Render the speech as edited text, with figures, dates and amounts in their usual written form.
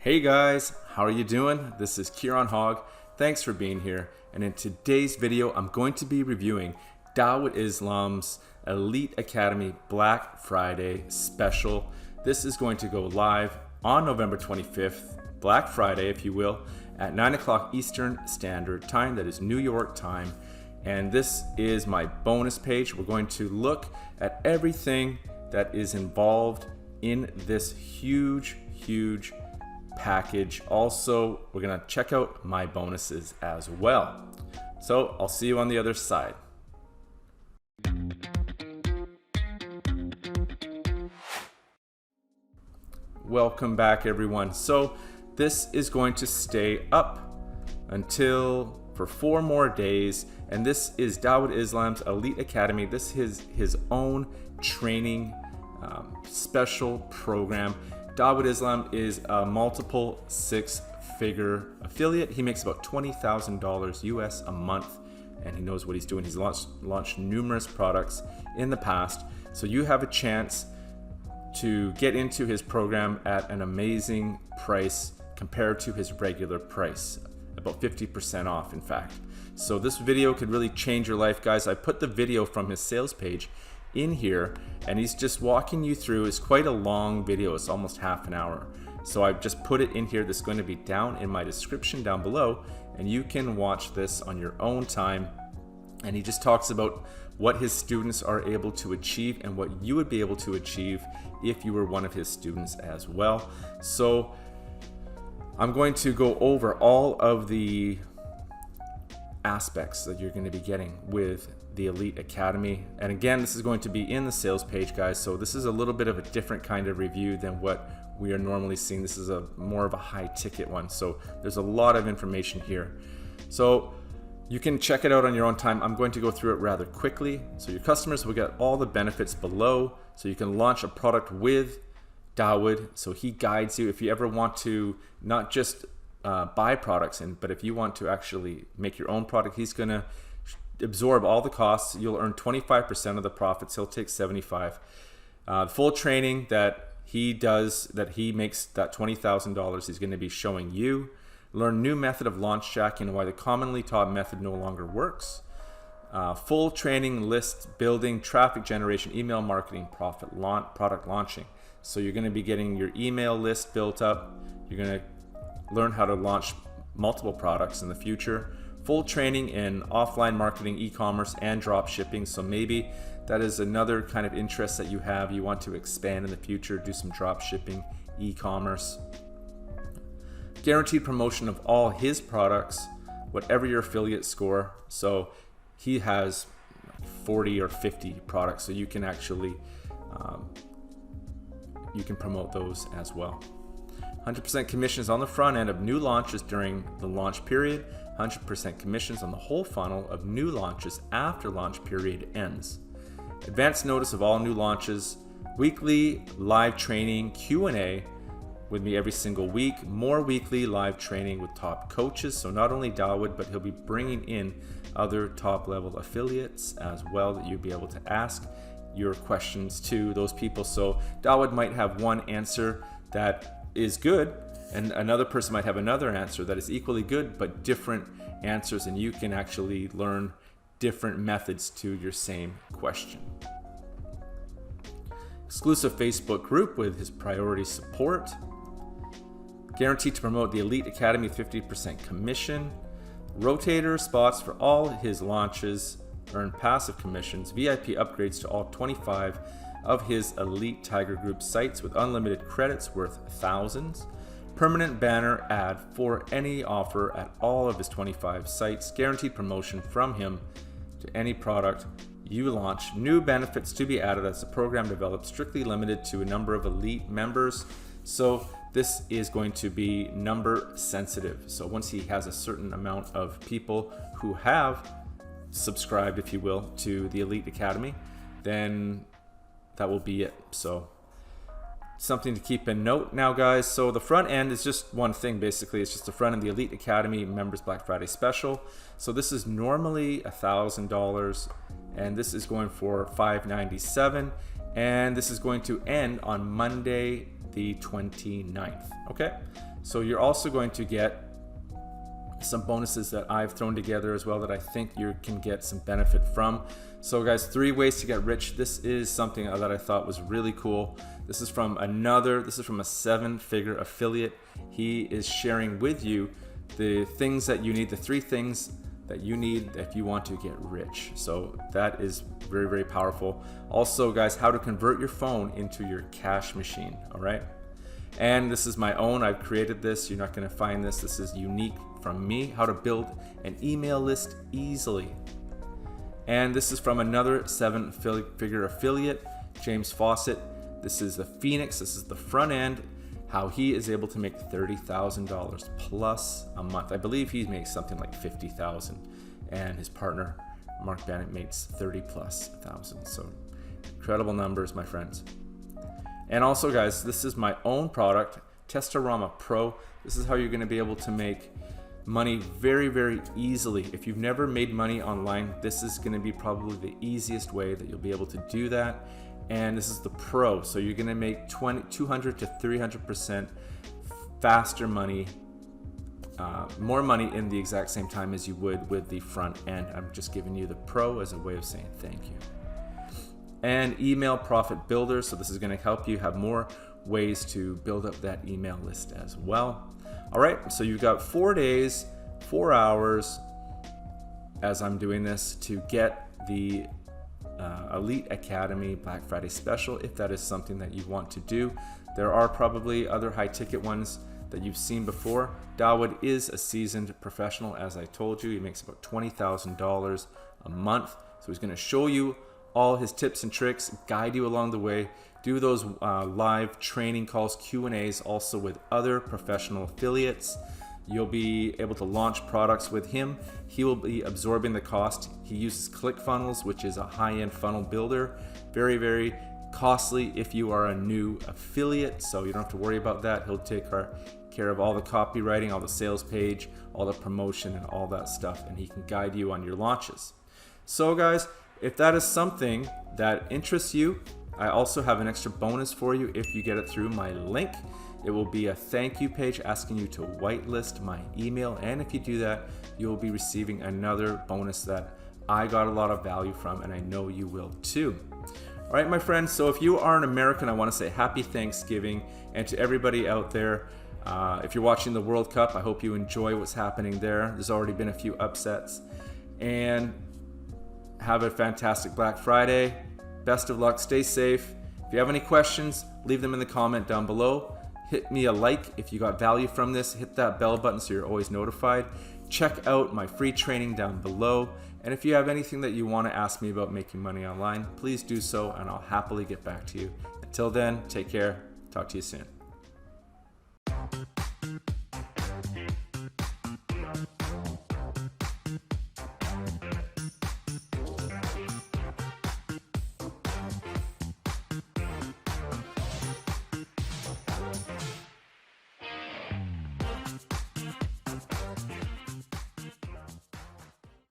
Hey guys, how are you doing? This is Kieran Hogg. Thanks for being here. And in today's video, I'm going to be reviewing Dawud Islam's Elite Academy Black Friday special. This is going to go live on November 25th, Black Friday, if you will, at 9 o'clock Eastern Standard Time. That is New York time. And this is my bonus page. We're going to look at everything that is involved in this huge package. Also, we're gonna check out my bonuses as well. So I'll see you on the other side. Welcome back, everyone. So this is going to stay up until for 4 more days, and this is Dawud Islam's Elite Academy. This is his own training special program. Dawud Islam is a multiple 6-figure affiliate. He makes about $20,000 US a month, and he knows what he's doing. He's launched numerous products in the past. So you have a chance to get into his program at an amazing price compared to his regular price, about 50% off, in fact. So this video could really change your life, guys. I put the video from his sales page in here, and he's just walking you through. It's quite a long video. It's almost half an hour. So I've just put it in here. This is going to be down in my description down below, and you can watch this on your own time. And he just talks about what his students are able to achieve and what you would be able to achieve if you were one of his students as well. So I'm going to go over all of the aspects that you're going to be getting with the Elite Academy. And again, this is going to be in the sales page, guys. So this is a little bit of a different kind of review than what we are normally seeing. This is more of a high ticket one. So there's a lot of information here. So you can check it out on your own time. I'm going to go through it rather quickly. So your customers will get all the benefits below. So you can launch a product with Dawud. So he guides you if you ever want to not just buy products, but if you want to actually make your own product, he's going to absorb all the costs. You'll earn 25% of the profits. He'll take 75. Full training that he does, that he makes that $20,000, he's going to be showing you. Learn new method of launch jacking and why the commonly taught method no longer works. Full training, list building, traffic generation, email marketing, product launching. So you're going to be getting your email list built up. You're going to learn how to launch multiple products in the future. Full training in offline marketing, e-commerce, and drop shipping. So maybe that is another kind of interest that you have. You want to expand in the future, do some drop shipping, e-commerce. Guaranteed promotion of all his products, whatever your affiliate score. So he has 40 or 50 products, so you can actually you can promote those as well. 100% commissions on the front end of new launches during the launch period. 100% commissions on the whole funnel of new launches after launch period ends. Advance notice of all new launches. Weekly live training Q&A with me every single week. More weekly live training with top coaches. So not only Dawud, but he'll be bringing in other top level affiliates as well that you'll be able to ask your questions to those people. So Dawud might have one answer that is good, and another person might have another answer that is equally good, but different answers, and you can actually learn different methods to your same question. Exclusive Facebook group with his priority support. Guaranteed to promote the Elite Academy 50% commission. Rotator spots for all his launches. Earn passive commissions. VIP upgrades to all 25 of his Elite Tiger Group sites with unlimited credits worth thousands. Permanent banner ad for any offer at all of his 25 sites. Guaranteed promotion from him to any product you launch. New benefits to be added as the program develops, strictly limited to a number of elite members. So this is going to be number sensitive. So once he has a certain amount of people who have subscribed, if you will, to the Elite Academy, then that will be it. So something to keep in note now, guys. So the front end is just one thing, basically. It's just the front end, the Elite Academy members Black Friday special. So this is normally $1,000, and this is going for $597, and this is going to end on Monday the 29th. Okay, So you're also going to get some bonuses that I've thrown together as well that I think you can get some benefit from. So guys, 3 ways to get rich. This is something that I thought was really cool. This is from a 7-figure affiliate. He is sharing with you the things that you need, the 3 things that you need if you want to get rich. So that is very, very powerful. Also guys, how to convert your phone into your cash machine, all right? And this is my own, I've created this. You're not gonna find this. This is unique from me, how to build an email list easily. And this is from another 7-figure affiliate, James Fawcett. This is the Phoenix, this is the front end, how he is able to make $30,000 plus a month. I believe he makes something like $50,000, and his partner, Mark Bennett, makes $30,000+. So incredible numbers, my friends. And also guys, this is my own product, Testorama Pro. This is how you're gonna be able to make money very, very easily. If you've never made money online, this is gonna be probably the easiest way that you'll be able to do that. And this is the Pro, so you're gonna make 200 to 300% faster money, more money in the exact same time as you would with the front end. I'm just giving you the Pro as a way of saying thank you. And email profit builder, so this is gonna help you have more ways to build up that email list as well. All right, so you've got 4 days, 4 hours as I'm doing this to get the Elite Academy Black Friday special, if that is something that you want to do. There are probably other high ticket ones that you've seen before. Dawood is a seasoned professional, as I told you. He makes about $20,000 a month. So he's gonna show you all his tips and tricks, guide you along the way, do those live training calls, Q&As also with other professional affiliates. You'll be able to launch products with him. He will be absorbing the cost. He uses ClickFunnels, which is a high-end funnel builder. Very, very costly if you are a new affiliate, so you don't have to worry about that. He'll take care of all the copywriting, all the sales page, all the promotion, and all that stuff, and he can guide you on your launches. So guys, if that is something that interests you, I also have an extra bonus for you if you get it through my link. It will be a thank you page asking you to whitelist my email, and if you do that, you'll be receiving another bonus that I got a lot of value from, and I know you will too. All right, my friends, so if you are an American, I want to say happy Thanksgiving, and to everybody out there, if you're watching the World Cup, I hope you enjoy what's happening there. There's already been a few upsets, and have a fantastic Black Friday. Best of luck, stay safe. If you have any questions, leave them in the comment down below. Hit me a like if you got value from this. Hit that bell button so you're always notified. Check out my free training down below. And if you have anything that you want to ask me about making money online, please do so and I'll happily get back to you. Until then, take care. Talk to you soon.